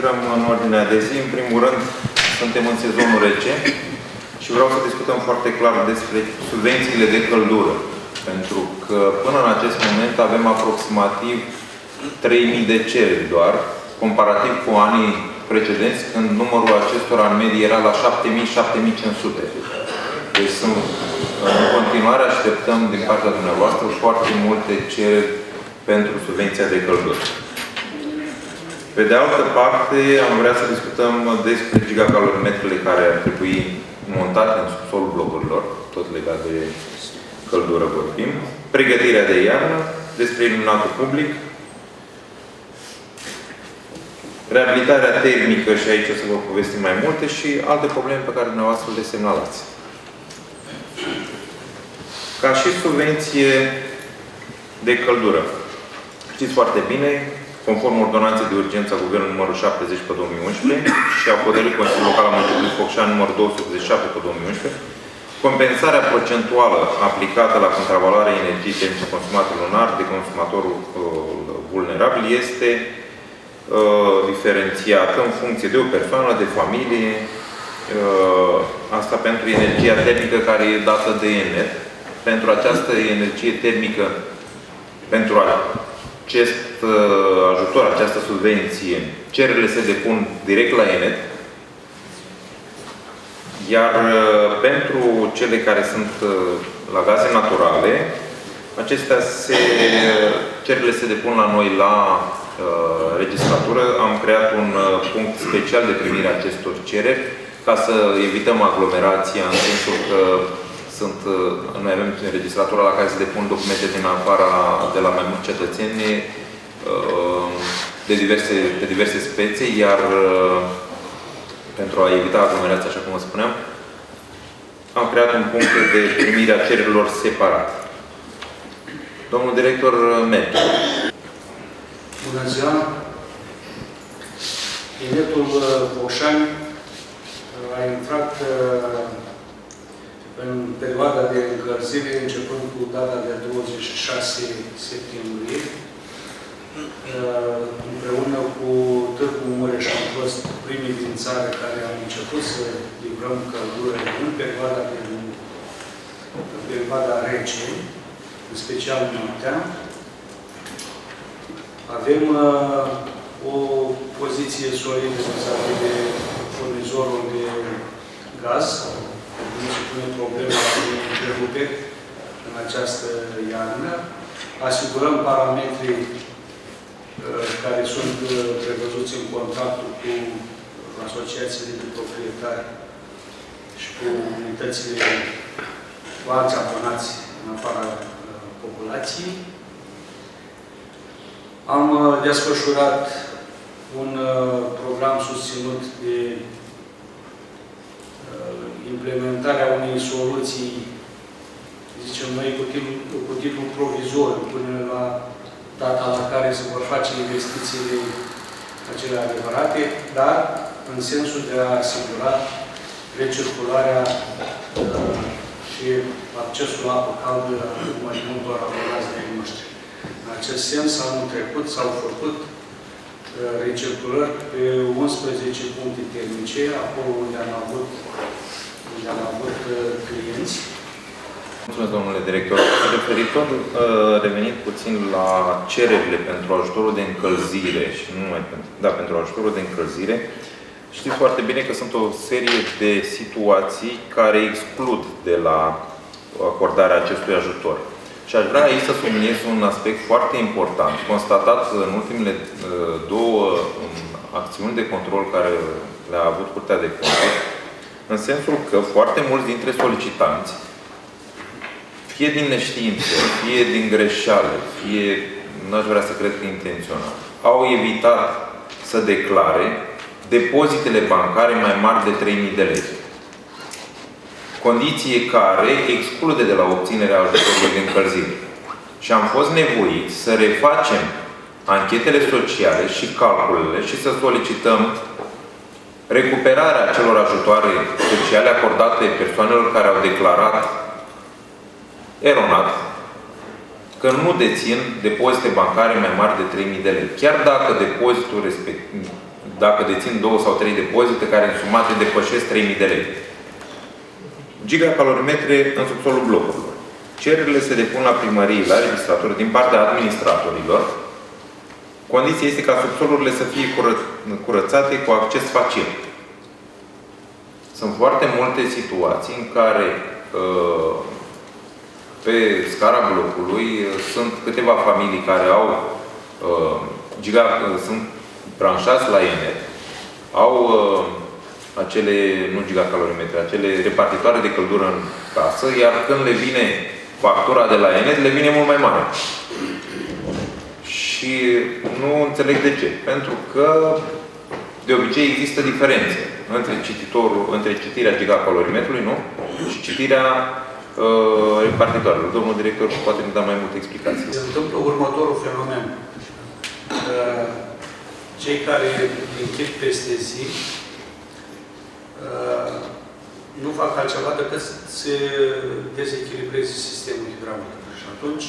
intrăm în ordinea de zi. În primul rând, suntem în sezonul rece și vreau să discutăm foarte clar despre subvențiile de căldură. Pentru că până în acest moment avem aproximativ 3.000 de cereri doar, comparativ cu anii precedenți, când numărul acestora în medie era la 7.000-7.500. Deci în continuare așteptăm din partea dumneavoastră foarte multe cereri pentru subvenția de căldură. Pe de altă parte, am vrea să discutăm despre gigacalorimetrele care ar trebui montate în subsolul blocurilor, tot legat de căldură vorbim, pregătirea de iarnă, despre iluminatul public, reabilitarea termică, și aici o să vă povestim mai multe, și alte probleme pe care dumneavoastră le semnalați. Ca și subvenție de căldură. Știți foarte bine, conform ordonanței de urgență a Guvernului numărul 70 pe 2011 și a hotărârii Consiliului Local al municipiului Focșani numărul 287 pe 2011, compensarea procentuală aplicată la contravaloarea energiei termice consumate lunar de consumatorul vulnerabil este diferențiată în funcție de o persoană, de familie, asta pentru energia termică care e dată de ENET. Pentru această energie termică, pentru acest ajutor, această subvenție, cererile se depun direct la ENET, iar pentru cele care sunt la gaze naturale, cererile se depun la noi la registratură. Am creat un punct special de primire a acestor cereri ca să evităm aglomerația, în sensul că noi avem registratura la care se depun documente din afara, de la mai mulți cetățeni de diverse spețe, iar pentru a evita aglomerația, așa cum vă spuneam, am creat un punct de primire a cererilor separat. Domnul director Merkel. Bună ziua! ENET-ul Focșani a intrat în perioada de încălzire, începând cu data de 26 septembrie. Împreună cu Târgu Mureș am fost primii din țară care am început să livrăm căldură în perioada rece, în special noaptea. Avem o poziție solidă vis-a-vis de furnizorul de gaz. Nu se pune problema de întreruperi în această iarnă. Asigurăm parametrii care sunt prevăzuți în contractul cu asociațiile de proprietari și cu unitățile, cu alți abonați în afara populației. Am desfășurat un program susținut de implementarea unei soluții, zicem noi, cu titlul provizoriu, până la data la care se vor face investițiile acele adevărate, dar în sensul de a asigura recircularea și accesul la apă caldă mai mult doar a orazilor noștri. În acest sens, anul trecut s-au făcut recirculări pe 11 puncte termice, acolo unde am avut clienți. Mulțumesc, domnule director. Referitor, revenind puțin la cererile pentru ajutorul de încălzire și nu numai pentru, pentru ajutorul de încălzire, știți foarte bine că sunt o serie de situații care exclud de la acordarea acestui ajutor. Și aș vrea aici să subliniez un aspect foarte important, constatat în ultimele două acțiuni de control care le-a avut Curtea de Conturi, în sensul că foarte mulți dintre solicitanți, fie din neștiință, fie din greșeală, fie, n-aș vrea să cred că intenționat, au evitat să declare depozitele bancare mai mari de 3.000 de lei. Condiție care exclude de la obținerea ajutorului de încălzire. Și am fost nevoiți să refacem anchetele sociale și calculele și să solicităm recuperarea acelor ajutoare sociale acordate persoanelor care au declarat eronat că nu dețin depozite bancare mai mari de 3.000 de lei. Chiar dacă depozitul respectiv, dacă dețin 2 sau 3 depozite care în sumate depășesc 3.000 de lei. Gigacalorimetre în subsolul blocurilor. Cererile se depun la primărie, la registratori, din partea administratorilor. Condiția este ca subsolurile să fie curățate cu acces facil. Sunt foarte multe situații în care pe scara blocului sunt câteva familii care au sunt branșați la ENET, au acele, nu gigacalorimetre, acele repartitoare de căldură în casă, iar când le vine factura de la ENET, le vine mult mai mare. Și nu înțeleg de ce. Pentru că de obicei există diferențe între citirea gigacalorimetrului, nu? Și citirea repartitoarelor. Domnul director poate ne da mai multe explicații. Se întâmplă următorul fenomen. Cei care închid peste zi nu fac altceva decât să se dezechilibreze sistemul hidraulic. Și atunci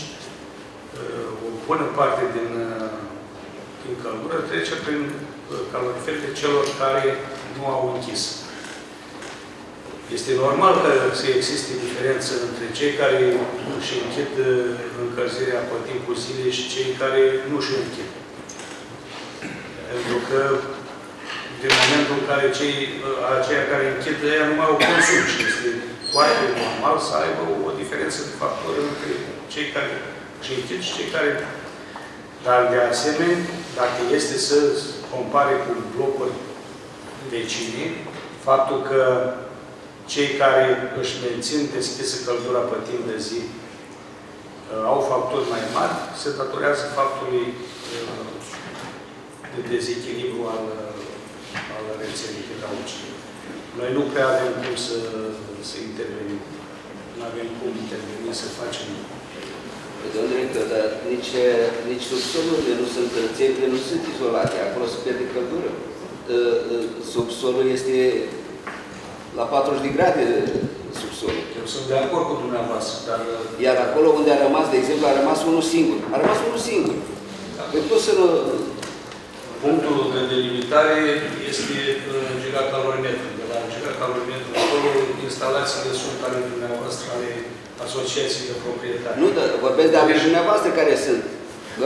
o bună parte din căldură trece prin caloriferele celor care nu au închis. Este normal că să existe diferență între cei care își închid încălzirea pe timpul zilei și cei care nu își închid. Pentru că din momentul în care aceia care închid, ăia nu mai au consum și este foarte normal să aibă o diferență de factori între cei care își închid și cei care... Dar de asemenea, dacă este să compare cu blocuri vecine, faptul că cei care își mențin deschisă căldura pe timp de zi au facturi mai mari, se datorează faptului de dezechilibru al rețelei hidraulice. Noi nu prea avem cum să intervenim. Nu avem cum interveni să facem. Domnule director, dar nici subsolurile nu sunt, țevile nu sunt izolate. Acolo se pierde căldură. Subsolul este la 40 de grade subsolul. Eu sunt de acord cu dumneavoastră, dar... Iar acolo unde a rămas, de exemplu, a rămas unul singur. A rămas unul singur. Păi tot să nu... Punctul de delimitare este gigacalorimetru. De la gigacalorimetru acolo, instalațiile sunt ale dumneavoastră, ale asociației de proprietari. Nu, dar vorbesc de ale dumneavoastră care sunt.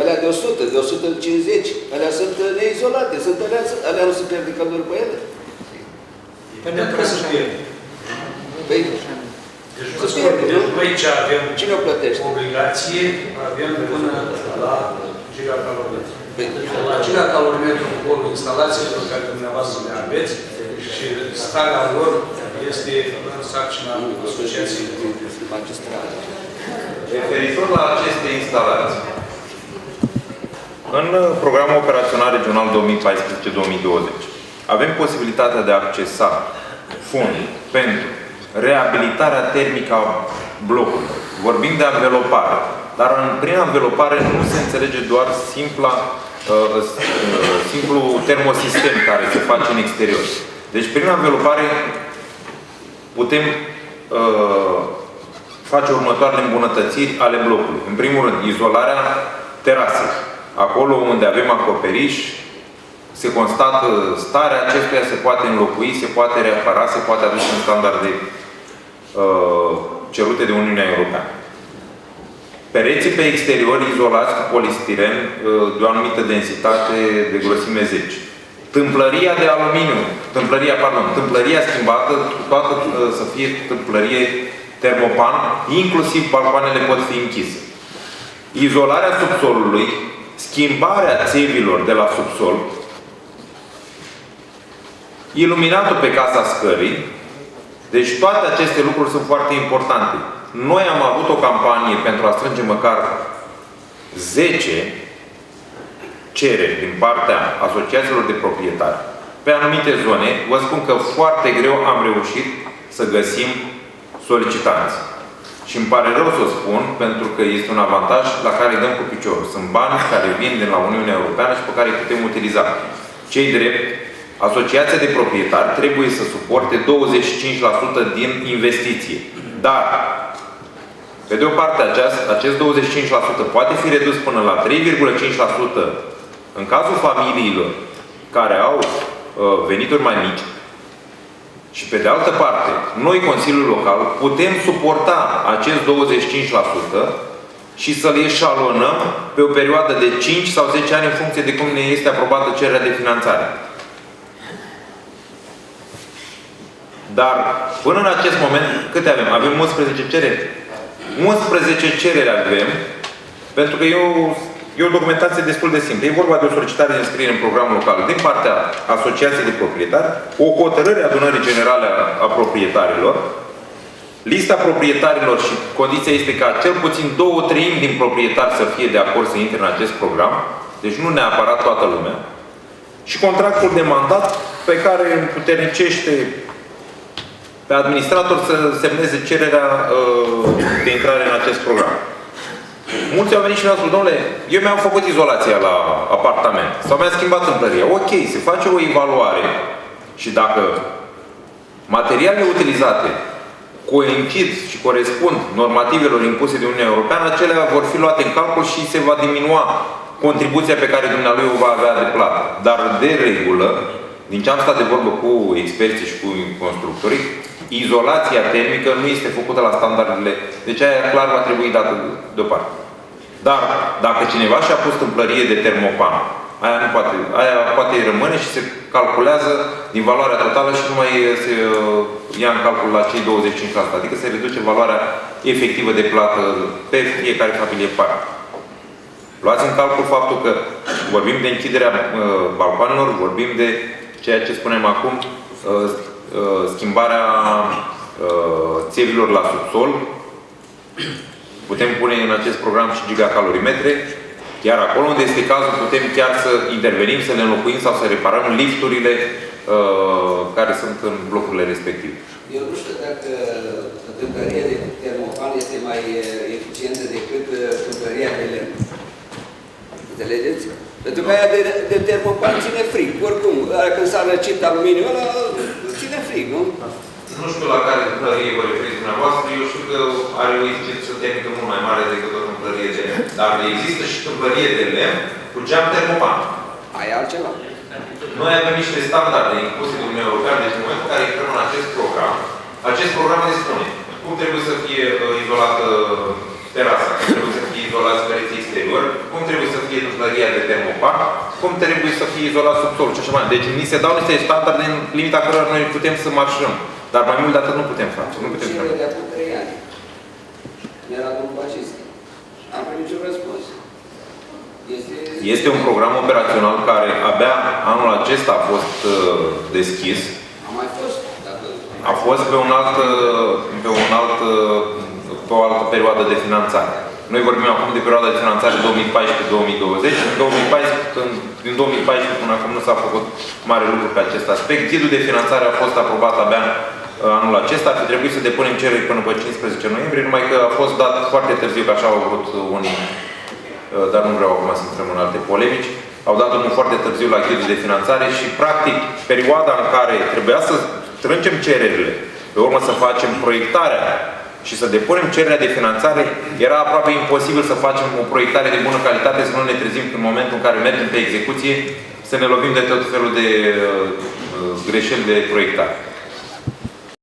Alea de 100, de 150, alea sunt neizolate, alea nu se pierde căldură pe ele. Păi nu trebuie să pierde. Păi, deci aici avem cine o plătește? Obligație, avem până la gigacalorimetru. La gigacalorimetru cu instalațiile pe care dumneavoastră le aveți și starea lor este în sarcina asociației magistrale. Referitor la aceste instalații, în programul operațional regional 2014-2020 avem posibilitatea de a accesa fonduri pentru reabilitarea termică a blocurilor. Vorbim de anvelopare, dar prin anvelopare nu se înțelege doar simplu termosistem care se face în exterior. Deci prin anvelopare putem face următoarele îmbunătățiri ale blocului. În primul rând, izolarea terasei. Acolo unde avem acoperiș, se constată starea acestuia, se poate înlocui, se poate repara, se poate aduce în standarde cerute de Uniunea Europeană. Pereții pe exterior izolați cu polistiren de o anumită densitate de grosime 10. Tâmplăria de aluminiu, tâmplăria schimbată, toată să fie tâmplărie termopan, inclusiv balcoanele pot fi închise. Izolarea subsolului, schimbarea țevilor de la subsol, iluminatul pe casa scării. Deci toate aceste lucruri sunt foarte importante. Noi am avut o campanie pentru a strânge măcar 10 cereri din partea asociațiilor de proprietari pe anumite zone. Vă spun că foarte greu am reușit să găsim solicitanți. Și îmi pare rău să o spun, pentru că este un avantaj la care îi dăm cu piciorul. Sunt bani care vin din la Uniunea Europeană și pe care îi putem utiliza. Cei drept, asociația de proprietari trebuie să suporte 25% din investiție. Dar, pe de o parte, acest 25% poate fi redus până la 3,5% în cazul familiilor care au venituri mai mici și pe de altă parte, noi, Consiliul Local, putem suporta acest 25% și să le eșalonăm pe o perioadă de 5 sau 10 ani în funcție de cum ne este aprobată cererea de finanțare. Dar, până în acest moment, câte avem? Avem 11 cereri. 11 cereri avem, pentru că e o documentație destul de simplă. E vorba de o solicitare de înscriere în program local din partea Asociației de Proprietari, o hotărâre a adunării generale a proprietarilor, lista proprietarilor și condiția este ca cel puțin 2/3 din proprietari să fie de acord să intre în acest program, deci nu neapărat toată lumea, și contractul de mandat pe care împuternicește pe administrator să semneze cererea de intrare în acest program. Mulți au venit și ne-au spus, domnule, eu mi-am făcut izolația la apartament sau mi-am schimbat întâmplăria. Ok, se face o evaluare și dacă materialele utilizate coincid și corespund normativelor impuse de Uniunea Europeană, acelea vor fi luate în calcul și se va diminua contribuția pe care dumnealui o va avea de plată. Dar de regulă, din ce am stat de vorbă cu experții și cu constructorii, izolația termică nu este făcută la standardele. Deci aia clar va trebui dată deoparte. Dar dacă cineva și-a pus tâmplărie de termopan, aia nu poate. Aia poate rămâne și se calculează din valoarea totală și nu mai se ia în calcul la cei 25%. Adică se reduce valoarea efectivă de plată pe fiecare familie parte. Luați în calcul faptul că vorbim de închiderea balcoanelor, vorbim de ceea ce spunem acum, schimbarea țevilor la subsol. Putem pune în acest program și gigacalorimetre. Iar acolo unde este cazul, putem chiar să intervenim, să le înlocuim sau să reparăm lifturile care sunt în blocurile respective. Eu nu știu dacă tâmplăria de termopan este mai eficientă decât tâmplăria de lemn. Înțelegeți? Pentru că aia de termopan ține frig. Oricum, când s-a răcit aluminiul ăla, ține frig, nu? Nu știu la care tâmplărie vă referiți dumneavoastră. Eu știu că are o eficiență termică mult mai mare decât o tâmplărie de lemn. Dar există și tâmplărie de lemn cu geam termopan. Aia e altceva. Noi avem niște standarde impuse de Uniunea Europeană, deci în momentul în care intrăm în acest program ne spune cum trebuie să fie izolată terasa, cum trebuie să fie izolați pereții exterior, cum trebuie să fie tâmplăria de termopan, cum trebuie să fie izolat subsolul și așa mai. Deci ni se dau niște standarde în limita cărora noi putem să marșăm. Dar mai mult de atât nu putem face. Nu putem face. De acum 3 ani. Era domnul acesta. Am primit niciun răspuns. Este un program operațional care abia anul acesta a fost deschis. A mai fost. A fost pe o altă perioadă de finanțare. Noi vorbim acum de perioada de finanțare 2014-2020. Din 2014 până acum nu s-a făcut mare lucru pe acest aspect. Ghidul de finanțare a fost aprobat abia anul acesta. Ar fi trebuit să depunem cereri până pe 15 noiembrie, numai că a fost dat foarte târziu, că așa au vrut unii, dar nu vreau acum să intrăm în alte polemici. Au dat unul foarte târziu la ghidul de finanțare și, practic, perioada în care trebuia să strângem cererile, pe urmă să facem proiectarea și să depunem cererea de finanțare, era aproape imposibil să facem o proiectare de bună calitate, să nu ne trezim în momentul în care mergem pe execuție, să ne lovim de tot felul de greșeli de proiectare.